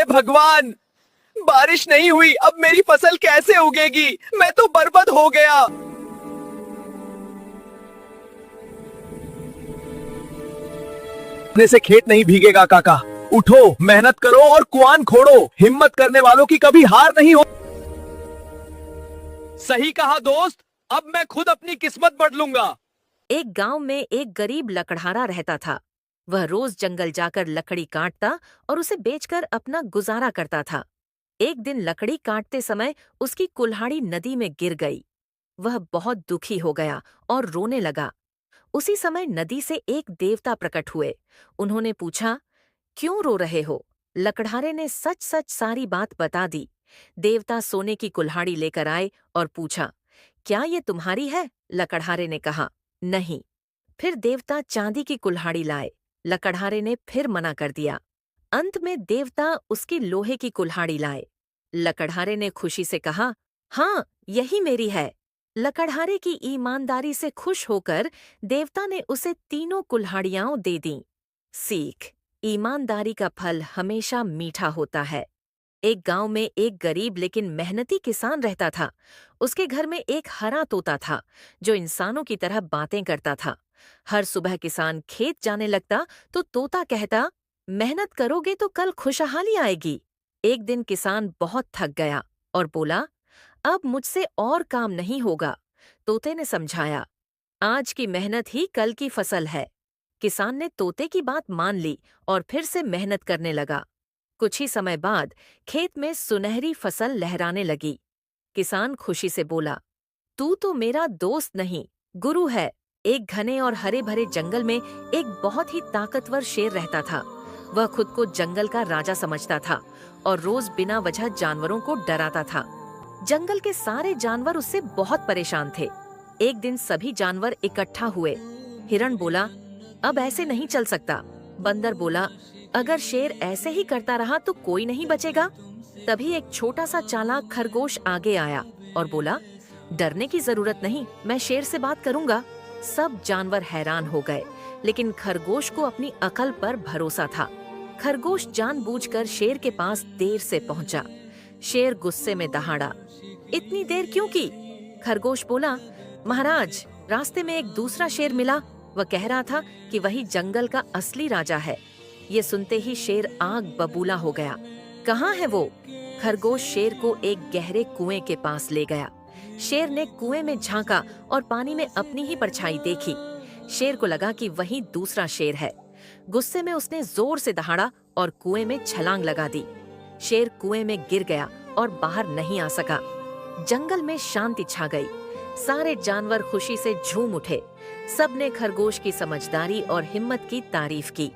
भगवान, बारिश नहीं हुई, अब मेरी फसल कैसे उगेगी? मैं तो बर्बाद हो गया। अपने से खेत नहीं भीगेगा काका। उठो, मेहनत करो और कुआं खोदो। हिम्मत करने वालों की कभी हार नहीं हो। सही कहा दोस्त, अब मैं खुद अपनी किस्मत बदलूंगा। एक गांव में एक गरीब लकड़हारा रहता था। वह रोज जंगल जाकर लकड़ी काटता और उसे बेचकर अपना गुजारा करता था। एक दिन लकड़ी काटते समय उसकी कुल्हाड़ी नदी में गिर गई। वह बहुत दुखी हो गया और रोने लगा। उसी समय नदी से एक देवता प्रकट हुए। उन्होंने पूछा, क्यों रो रहे हो? लकड़हारे ने सच सच सारी बात बता दी। देवता सोने की कुल्हाड़ी लेकर आए और पूछा, क्या ये तुम्हारी है? लकड़हारे ने कहा, नहीं। फिर देवता चांदी की कुल्हाड़ी लाए। लकड़हारे ने फिर मना कर दिया। अंत में देवता उसकी लोहे की कुल्हाड़ी लाए। लकड़हारे ने खुशी से कहा, हाँ, यही मेरी है। लकड़हारे की ईमानदारी से खुश होकर देवता ने उसे तीनों कुल्हाड़ियां दे दीं। सीख: ईमानदारी का फल हमेशा मीठा होता है। एक गांव में एक गरीब लेकिन मेहनती किसान रहता था। उसके घर में एक हरा तोता था जो इंसानों की तरह बातें करता था। हर सुबह किसान खेत जाने लगता तो तोता कहता, मेहनत करोगे तो कल खुशहाली आएगी। एक दिन किसान बहुत थक गया और बोला, अब मुझसे और काम नहीं होगा। तोते ने समझाया, आज की मेहनत ही कल की फसल है। किसान ने तोते की बात मान ली और फिर से मेहनत करने लगा। कुछ ही समय बाद खेत में सुनहरी फसल लहराने लगी। किसान खुशी से बोला, तू तो मेरा दोस्त नहीं, गुरु है। एक घने और हरे भरे जंगल में एक बहुत ही ताकतवर शेर रहता था। वह खुद को जंगल का राजा समझता था और रोज बिना वजह जानवरों को डराता था। जंगल के सारे जानवर उससे बहुत परेशान थे। एक दिन सभी जानवर इकट्ठा हुए। हिरण बोला, अब ऐसे नहीं चल सकता। बंदर बोला, अगर शेर ऐसे ही करता रहा तो कोई नहीं बचेगा। तभी एक छोटा सा चालाक खरगोश आगे आया और बोला, डरने की जरूरत नहीं, मैं शेर से बात करूंगा। सब जानवर हैरान हो गए, लेकिन खरगोश को अपनी अकल पर भरोसा था। खरगोश जानबूझकर शेर के पास देर से पहुंचा। शेर गुस्से में दहाड़ा, इतनी देर क्यों की? खरगोश बोला, महाराज, रास्ते में एक दूसरा शेर मिला। वह कह रहा था कि वही जंगल का असली राजा है। ये सुनते ही शेर आग बबूला हो गया। कहाँ है वो? खरगोश शेर को एक गहरे कुएं के पास ले गया। शेर ने कुएं में झांका और पानी में अपनी ही परछाई देखी। शेर को लगा कि वही दूसरा शेर है। गुस्से में उसने जोर से दहाड़ा और कुएं में छलांग लगा दी। शेर कुएं में गिर गया और बाहर नहीं आ सका। जंगल में शांति छा गई। सारे जानवर खुशी से झूम उठे। सबने खरगोश की समझदारी और हिम्मत की तारीफ की।